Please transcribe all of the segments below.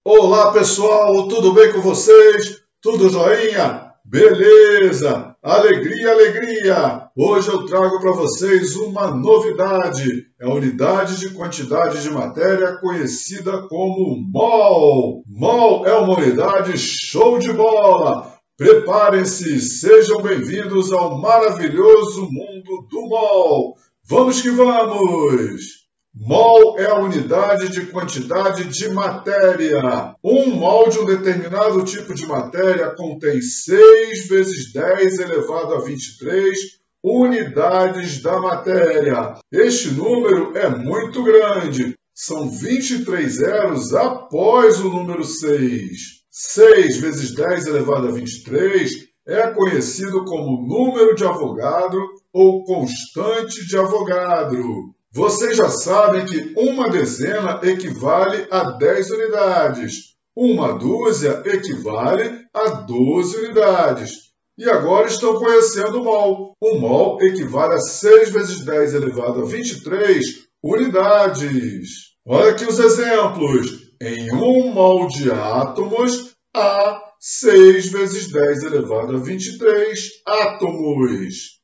Olá pessoal, tudo bem com vocês? Tudo joinha? Beleza! Alegria, alegria! Hoje eu trago para vocês uma novidade. É a unidade de quantidade de matéria conhecida como mol. Mol é uma unidade show de bola! Preparem-se, sejam bem-vindos ao maravilhoso mundo do mol. Vamos que vamos! Mol é a unidade de quantidade de matéria. Um mol de um determinado tipo de matéria contém 6 vezes 10 elevado a 23 unidades da matéria. Este número é muito grande. São 23 zeros após o número 6. 6 vezes 10 elevado a 23 é conhecido como número de Avogadro ou constante de Avogadro. Vocês já sabem que uma dezena equivale a 10 unidades. Uma dúzia equivale a 12 unidades. E agora estão conhecendo o mol. O mol equivale a 6 vezes 10 elevado a 23 unidades. Olha aqui os exemplos. Em 1 mol de átomos, há 6 vezes 10 elevado a 23 átomos.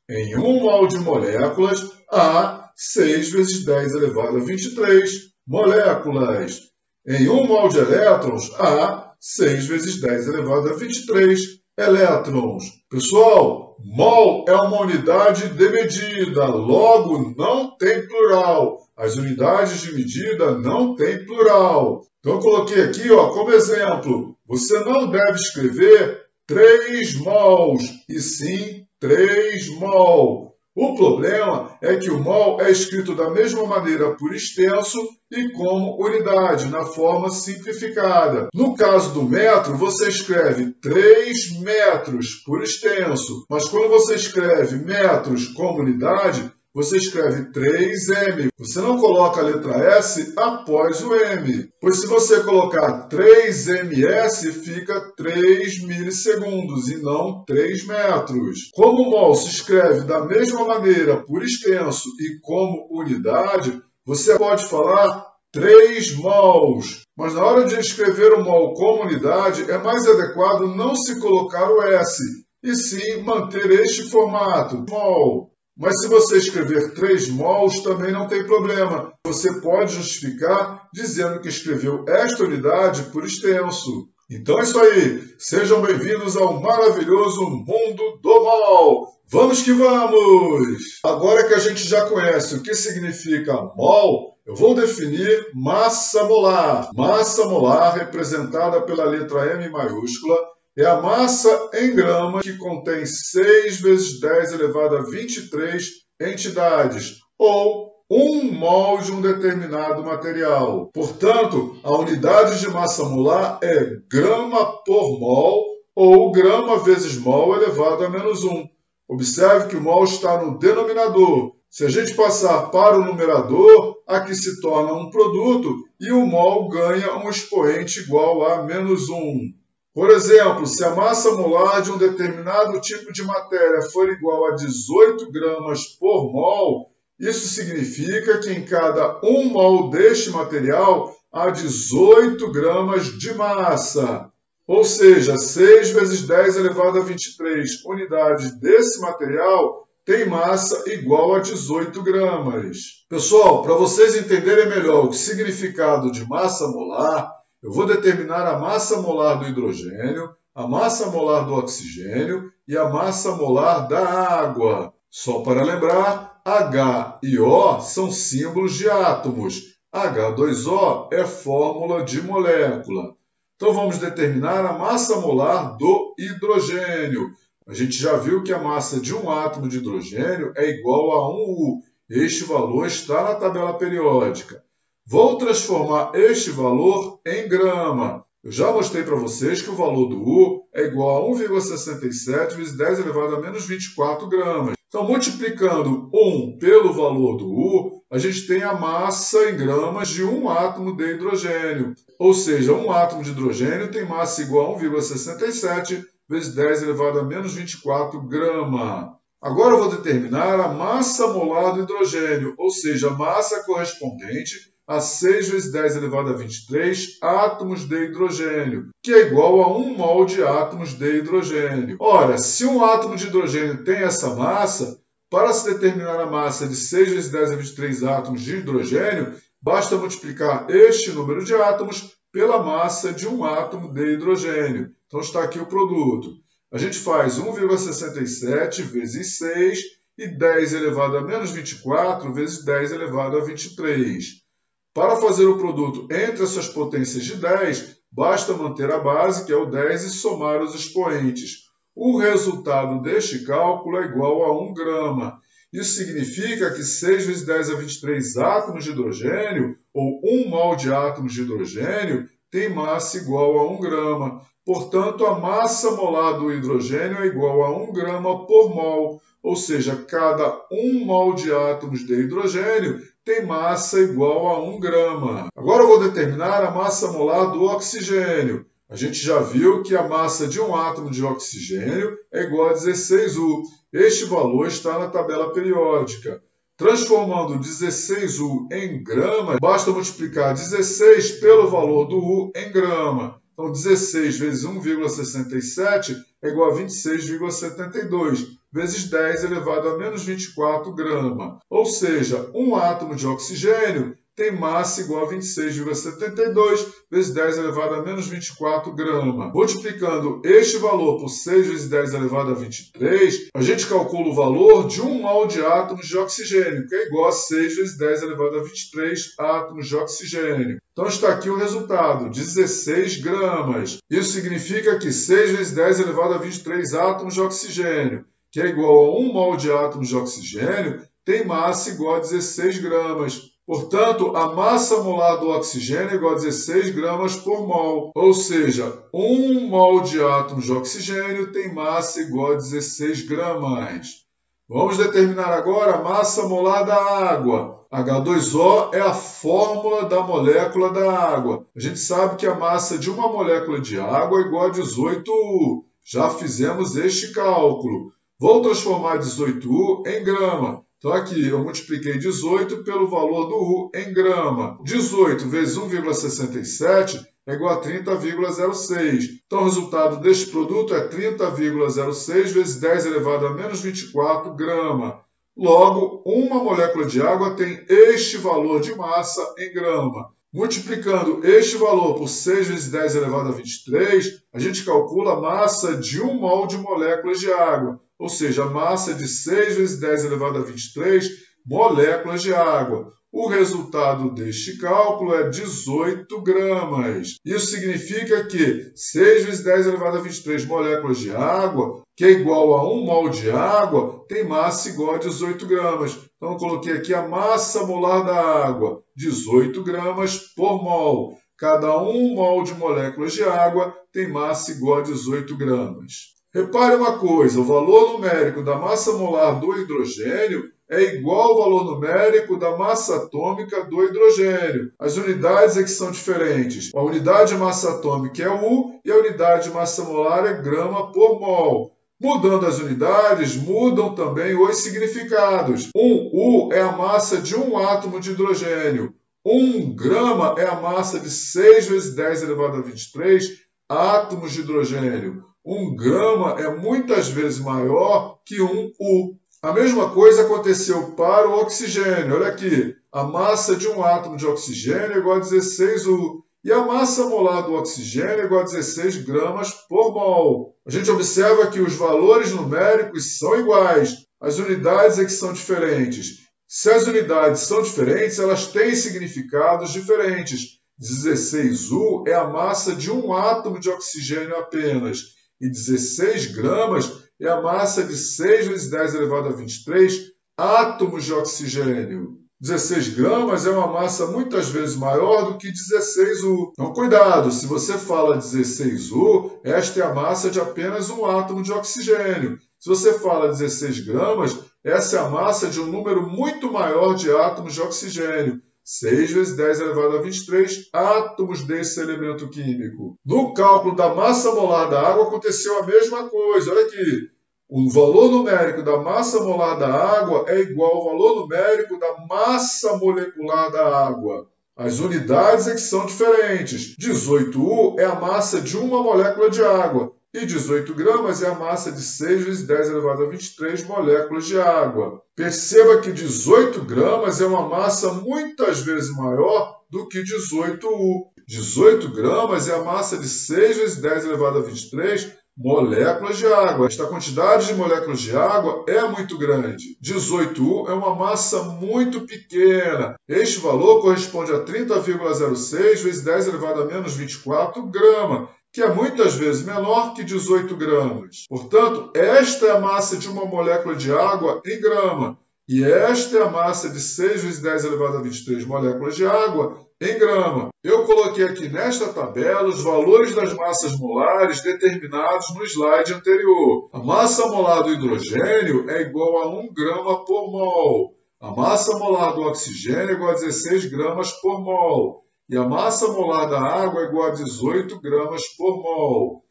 Em 1 mol de moléculas, há 6 vezes 10 elevado a 23 moléculas. Em 1 mol de elétrons, há 6 vezes 10 elevado a 23 elétrons. Pessoal, mol é uma unidade de medida, logo não tem plural. As unidades de medida não têm plural. Então eu coloquei aqui como exemplo. Você não deve escrever 3 mols, e sim 3 mol. O problema é que o mol é escrito da mesma maneira por extenso e como unidade, na forma simplificada. No caso do metro, você escreve 3 metros por extenso, mas quando você escreve metros como unidade, você escreve 3m. Você não coloca a letra S após o M, pois se você colocar 3ms, fica 3 milissegundos e não 3 metros. Como o mol se escreve da mesma maneira por extenso e como unidade, você pode falar 3 mols. Mas na hora de escrever o mol como unidade, é mais adequado não se colocar o S, e sim manter este formato, mol. Mas se você escrever 3 mols, também não tem problema. Você pode justificar dizendo que escreveu esta unidade por extenso. Então é isso aí. Sejam bem-vindos ao maravilhoso mundo do mol. Vamos que vamos! Agora que a gente já conhece o que significa mol, eu vou definir massa molar. Massa molar, representada pela letra M maiúscula, é a massa em grama que contém 6 vezes 10 elevado a 23 entidades, ou 1 mol de um determinado material. Portanto, a unidade de massa molar é grama por mol, ou grama vezes mol elevado a menos 1. Observe que o mol está no denominador. Se a gente passar para o numerador, aqui se torna um produto e o mol ganha um expoente igual a menos 1. Por exemplo, se a massa molar de um determinado tipo de matéria for igual a 18 gramas por mol, isso significa que em cada 1 mol deste material há 18 gramas de massa. Ou seja, 6 vezes 10 elevado a 23 unidades desse material tem massa igual a 18 gramas. Pessoal, para vocês entenderem melhor o significado de massa molar, eu vou determinar a massa molar do hidrogênio, a massa molar do oxigênio e a massa molar da água. Só para lembrar, H e O são símbolos de átomos. H2O é fórmula de molécula. Então vamos determinar a massa molar do hidrogênio. A gente já viu que a massa de um átomo de hidrogênio é igual a 1U. Este valor está na tabela periódica. Vou transformar este valor em grama. Eu já mostrei para vocês que o valor do U é igual a 1,67 vezes 10 elevado a menos 24 gramas. Então, multiplicando 1 pelo valor do U, a gente tem a massa em gramas de um átomo de hidrogênio. Ou seja, um átomo de hidrogênio tem massa igual a 1,67 vezes 10 elevado a menos 24 grama. Agora eu vou determinar a massa molar do hidrogênio, ou seja, a massa correspondente a 6 vezes 10 elevado a 23 átomos de hidrogênio, que é igual a 1 mol de átomos de hidrogênio. Ora, se um átomo de hidrogênio tem essa massa, para se determinar a massa de 6 vezes 10 a 23 átomos de hidrogênio, basta multiplicar este número de átomos pela massa de um átomo de hidrogênio. Então está aqui o produto. A gente faz 1,67 vezes 6 e 10 elevado a menos 24 vezes 10 elevado a 23. Para fazer o produto entre essas potências de 10, basta manter a base, que é o 10, e somar os expoentes. O resultado deste cálculo é igual a 1 grama. Isso significa que 6 vezes 10 a 23 átomos de hidrogênio, ou 1 mol de átomos de hidrogênio, tem massa igual a 1 grama. Portanto, a massa molar do hidrogênio é igual a 1 grama por mol, ou seja, cada 1 mol de átomos de hidrogênio tem massa igual a 1 grama. Agora eu vou determinar a massa molar do oxigênio. A gente já viu que a massa de um átomo de oxigênio é igual a 16U. Este valor está na tabela periódica. Transformando 16U em gramas, basta multiplicar 16 pelo valor do U em grama. Então, 16 vezes 1,67 é igual a 26,72, vezes 10 elevado a menos 24 grama. Ou seja, um átomo de oxigênio tem massa igual a 26,72 vezes 10 elevado a menos 24 grama. Multiplicando este valor por 6 vezes 10 elevado a 23, a gente calcula o valor de 1 mol de átomos de oxigênio, que é igual a 6 vezes 10 elevado a 23 átomos de oxigênio. Então está aqui o resultado, 16 gramas. Isso significa que 6 vezes 10 elevado a 23 átomos de oxigênio, que é igual a 1 mol de átomos de oxigênio, tem massa igual a 16 gramas. Portanto, a massa molar do oxigênio é igual a 16 gramas por mol, ou seja, 1 mol de átomos de oxigênio tem massa igual a 16 gramas. Vamos determinar agora a massa molar da água. H2O é a fórmula da molécula da água. A gente sabe que a massa de uma molécula de água é igual a 18U. Já fizemos este cálculo. Vou transformar 18U em grama. Então aqui eu multipliquei 18 pelo valor do U em grama. 18 vezes 1,67 é igual a 30,06. Então o resultado deste produto é 30,06 vezes 10 elevado a menos 24 grama. Logo, uma molécula de água tem este valor de massa em grama. Multiplicando este valor por 6 vezes 10 elevado a 23, a gente calcula a massa de 1 mol de moléculas de água, ou seja, a massa de 6 vezes 10 elevado a 23 moléculas de água. O resultado deste cálculo é 18 gramas. Isso significa que 6 vezes 10 elevado a 23 moléculas de água, que é igual a 1 mol de água, tem massa igual a 18 gramas. Então, eu coloquei aqui a massa molar da água, 18 gramas por mol. Cada 1 mol de moléculas de água tem massa igual a 18 gramas. Repare uma coisa, o valor numérico da massa molar do hidrogênio é igual ao valor numérico da massa atômica do hidrogênio. As unidades é que são diferentes. A unidade de massa atômica é U e a unidade de massa molar é grama por mol. Mudando as unidades, mudam também os significados. 1U é a massa de um átomo de hidrogênio. 1 grama é a massa de 6 vezes 10 elevado a 23 átomos de hidrogênio. 1 grama é muitas vezes maior que 1U. A mesma coisa aconteceu para o oxigênio. Olha aqui, a massa de um átomo de oxigênio é igual a 16U. E a massa molar do oxigênio é igual a 16 gramas por mol. A gente observa que os valores numéricos são iguais. As unidades é que são diferentes. Se as unidades são diferentes, elas têm significados diferentes. 16U é a massa de um átomo de oxigênio apenas. E 16 gramas é a massa de 6 vezes 10 elevado a 23 átomos de oxigênio. 16 gramas é uma massa muitas vezes maior do que 16U. Então, cuidado, se você fala 16U, esta é a massa de apenas um átomo de oxigênio. Se você fala 16 gramas, essa é a massa de um número muito maior de átomos de oxigênio. 6 vezes 10 elevado a 23 átomos desse elemento químico. No cálculo da massa molar da água aconteceu a mesma coisa. Olha aqui. O valor numérico da massa molar da água é igual ao valor numérico da massa molecular da água. As unidades é que são diferentes. 18U é a massa de uma molécula de água e 18 gramas é a massa de 6 vezes 10 elevado a 23 moléculas de água. Perceba que 18 gramas é uma massa muitas vezes maior do que 18U. 18 gramas é a massa de 6 vezes 10 elevado a 23 moléculas de água. Esta quantidade de moléculas de água é muito grande. 18U é uma massa muito pequena. Este valor corresponde a 30,06 vezes 10 elevado a menos 24 grama, que é muitas vezes menor que 18 gramas. Portanto, esta é a massa de uma molécula de água em grama. E esta é a massa de 6 vezes 10 elevado a 23 moléculas de água em grama. Eu coloquei aqui nesta tabela os valores das massas molares determinados no slide anterior. A massa molar do hidrogênio é igual a 1 grama por mol. A massa molar do oxigênio é igual a 16 gramas por mol. E a massa molar da água é igual a 18 gramas por mol.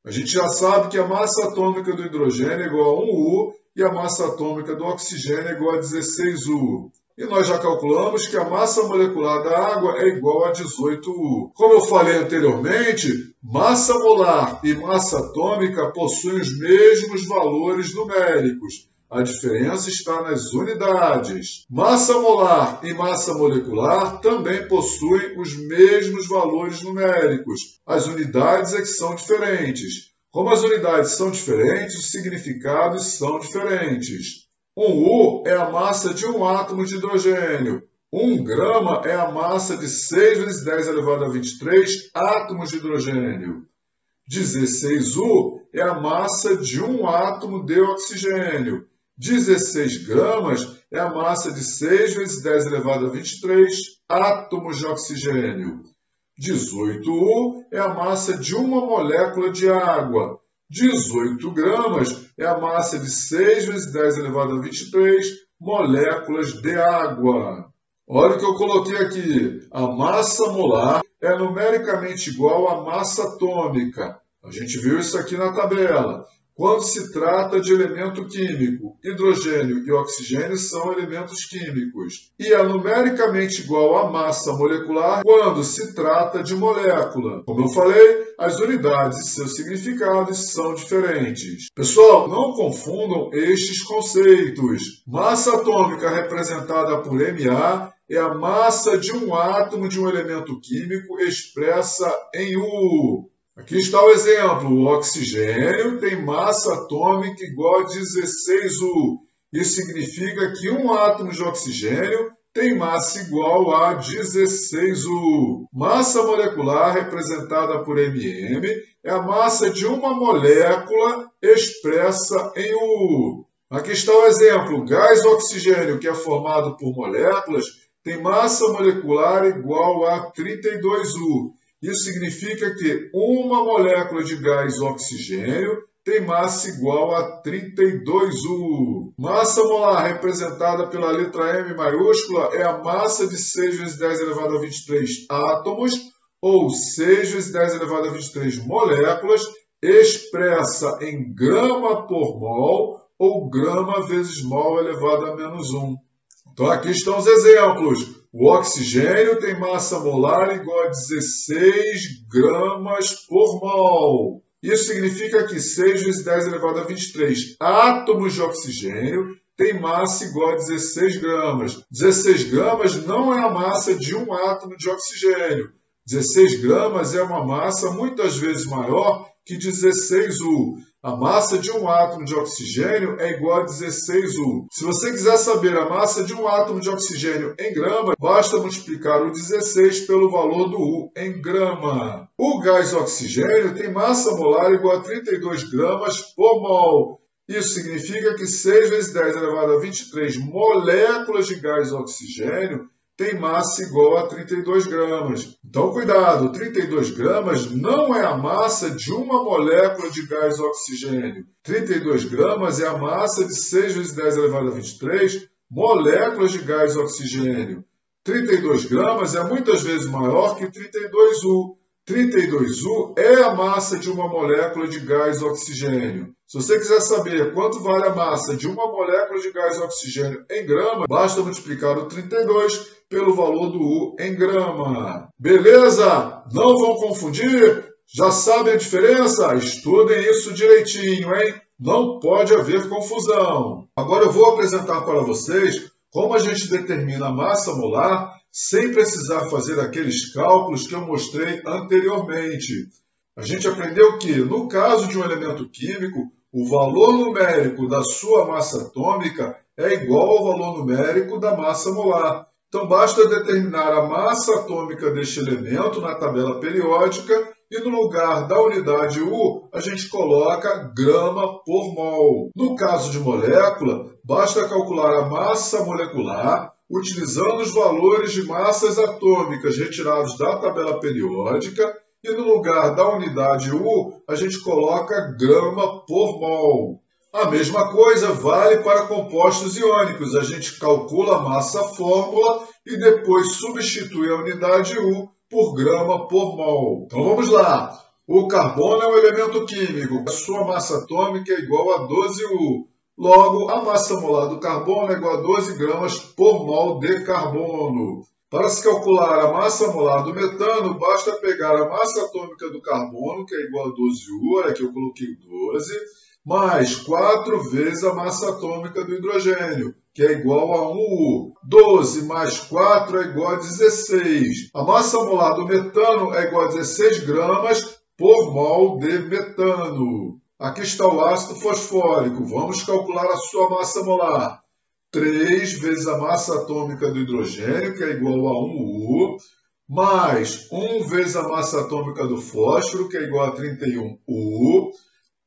A gente já sabe que a massa atômica do hidrogênio é igual a 1U e a massa atômica do oxigênio é igual a 16U. E nós já calculamos que a massa molecular da água é igual a 18U. Como eu falei anteriormente, massa molar e massa atômica possuem os mesmos valores numéricos. A diferença está nas unidades. Massa molar e massa molecular também possuem os mesmos valores numéricos. As unidades é que são diferentes. Como as unidades são diferentes, os significados são diferentes. 1U é a massa de um átomo de hidrogênio. 1 grama é a massa de 6 vezes 10 elevado a 23 átomos de hidrogênio. 16U é a massa de um átomo de oxigênio. 16 gramas é a massa de 6 vezes 10 elevado a 23 átomos de oxigênio. 18U é a massa de uma molécula de água. 18 gramas é a massa de 6 vezes 10 elevado a 23 moléculas de água. Olha o que eu coloquei aqui. A massa molar é numericamente igual à massa atômica. A gente viu isso aqui na tabela. Quando se trata de elemento químico, hidrogênio e oxigênio são elementos químicos. E é numericamente igual à massa molecular quando se trata de molécula. Como eu falei, as unidades e seus significados são diferentes. Pessoal, não confundam estes conceitos. Massa atômica representada por Ma é a massa de um átomo de um elemento químico expressa em U. Aqui está o exemplo. O oxigênio tem massa atômica igual a 16U. Isso significa que um átomo de oxigênio tem massa igual a 16U. Massa molecular, representada por MM, é a massa de uma molécula expressa em U. Aqui está o exemplo. O gás oxigênio, que é formado por moléculas, tem massa molecular igual a 32U. Isso significa que uma molécula de gás oxigênio tem massa igual a 32U. Massa molar, representada pela letra M maiúscula, é a massa de 6 vezes 10 elevado a 23 átomos, ou 6 vezes 10 elevado a 23 moléculas, expressa em grama por mol, ou grama vezes mol elevado a menos 1. Então aqui estão os exemplos. O oxigênio tem massa molar igual a 16 gramas por mol. Isso significa que 6 vezes 10 elevado a 23 átomos de oxigênio tem massa igual a 16 gramas. 16 gramas não é a massa de um átomo de oxigênio. 16 gramas é uma massa muitas vezes maior que 16U. A massa de um átomo de oxigênio é igual a 16U. Se você quiser saber a massa de um átomo de oxigênio em grama, basta multiplicar o 16 pelo valor do U em grama. O gás oxigênio tem massa molar igual a 32 gramas por mol. Isso significa que 6 vezes 10 elevado a 23 moléculas de gás oxigênio tem massa igual a 32 gramas. Então, cuidado, 32 gramas não é a massa de uma molécula de gás oxigênio. 32 gramas é a massa de 6 vezes 10 elevado a 23 moléculas de gás oxigênio. 32 gramas é muitas vezes maior que 32U. 32U é a massa de uma molécula de gás oxigênio. Se você quiser saber quanto vale a massa de uma molécula de gás oxigênio em grama, basta multiplicar o 32 pelo valor do U em grama. Beleza? Não vão confundir? Já sabem a diferença? Estudem isso direitinho, hein? Não pode haver confusão. Agora eu vou apresentar para vocês como a gente determina a massa molar sem precisar fazer aqueles cálculos que eu mostrei anteriormente. A gente aprendeu que, no caso de um elemento químico, o valor numérico da sua massa atômica é igual ao valor numérico da massa molar. Então, basta determinar a massa atômica deste elemento na tabela periódica e no lugar da unidade U, a gente coloca grama por mol. No caso de molécula, basta calcular a massa molecular utilizando os valores de massas atômicas retirados da tabela periódica e no lugar da unidade U, a gente coloca grama por mol. A mesma coisa vale para compostos iônicos. A gente calcula a massa fórmula e depois substitui a unidade U por grama por mol. Então vamos lá. O carbono é um elemento químico. A sua massa atômica é igual a 12U. Logo, a massa molar do carbono é igual a 12 gramas por mol de carbono. Para se calcular a massa molar do metano, basta pegar a massa atômica do carbono, que é igual a 12U, olha aqui eu coloquei 12, mais 4 vezes a massa atômica do hidrogênio, que é igual a 1U. 12 mais 4 é igual a 16. A massa molar do metano é igual a 16 gramas por mol de metano. Aqui está o ácido fosfórico. Vamos calcular a sua massa molar. 3 vezes a massa atômica do hidrogênio, que é igual a 1U, mais 1 vezes a massa atômica do fósforo, que é igual a 31U,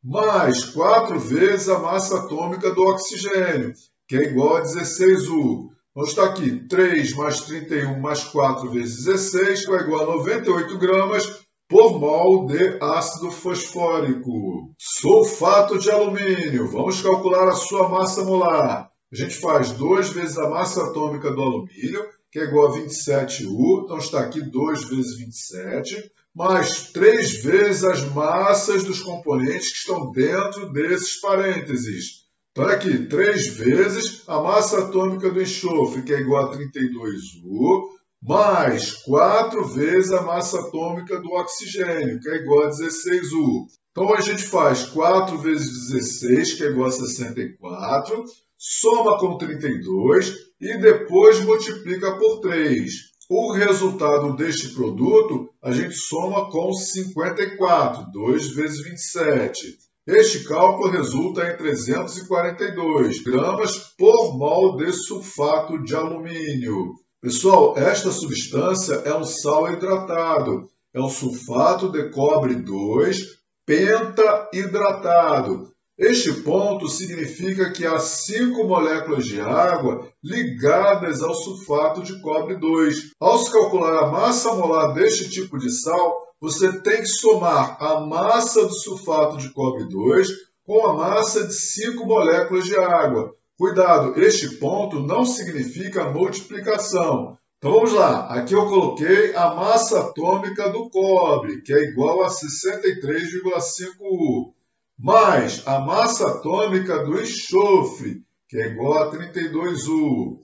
mais 4 vezes a massa atômica do oxigênio, que é igual a 16U. Então está aqui 3 mais 31 mais 4 vezes 16, que é igual a 98 gramas por mol de ácido fosfórico. Sulfato de alumínio. Vamos calcular a sua massa molar. A gente faz 2 vezes a massa atômica do alumínio, que é igual a 27U. Então está aqui 2 vezes 27, mais 3 vezes as massas dos componentes que estão dentro desses parênteses. Então aqui, 3 vezes a massa atômica do enxofre, que é igual a 32U, mais 4 vezes a massa atômica do oxigênio, que é igual a 16U. Então a gente faz 4 vezes 16, que é igual a 64, soma com 32 e depois multiplica por 3. O resultado deste produto a gente soma com 54, 2 vezes 27. Este cálculo resulta em 342 gramas por mol de sulfato de alumínio. Pessoal, esta substância é um sal hidratado, é um sulfato de cobre 2 pentahidratado. Este ponto significa que há 5 moléculas de água ligadas ao sulfato de cobre 2. Ao se calcular a massa molar deste tipo de sal, você tem que somar a massa do sulfato de cobre 2 com a massa de 5 moléculas de água. Cuidado, este ponto não significa multiplicação. Então vamos lá, aqui eu coloquei a massa atômica do cobre, que é igual a 63,5U, mais a massa atômica do enxofre, que é igual a 32U,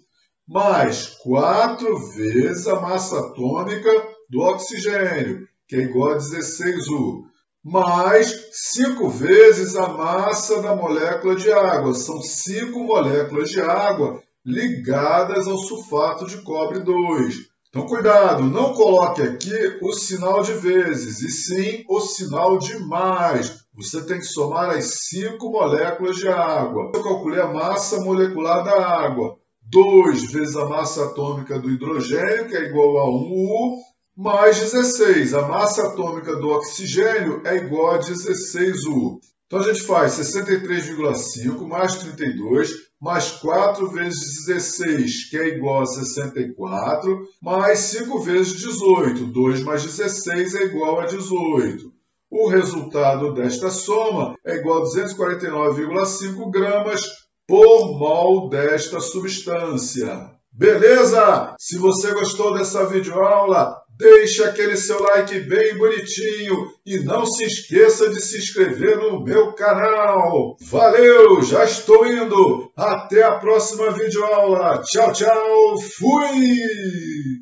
mais 4 vezes a massa atômica do oxigênio, que é igual a 16U, mais 5 vezes a massa da molécula de água. São 5 moléculas de água ligadas ao sulfato de cobre 2. Então, cuidado, não coloque aqui o sinal de vezes, e sim o sinal de mais. Você tem que somar as 5 moléculas de água. Eu calculei a massa molecular da água. 2 vezes a massa atômica do hidrogênio, que é igual a 1U, mais 16. A massa atômica do oxigênio é igual a 16U. Então a gente faz 63,5 mais 32, mais 4 vezes 16, que é igual a 64, mais 5 vezes 18. 2 mais 16 é igual a 18. O resultado desta soma é igual a 249,5 gramas por mol desta substância. Beleza? Se você gostou dessa videoaula, deixe aquele seu like bem bonitinho e não se esqueça de se inscrever no meu canal. Valeu, já estou indo. Até a próxima videoaula. Tchau, tchau. Fui!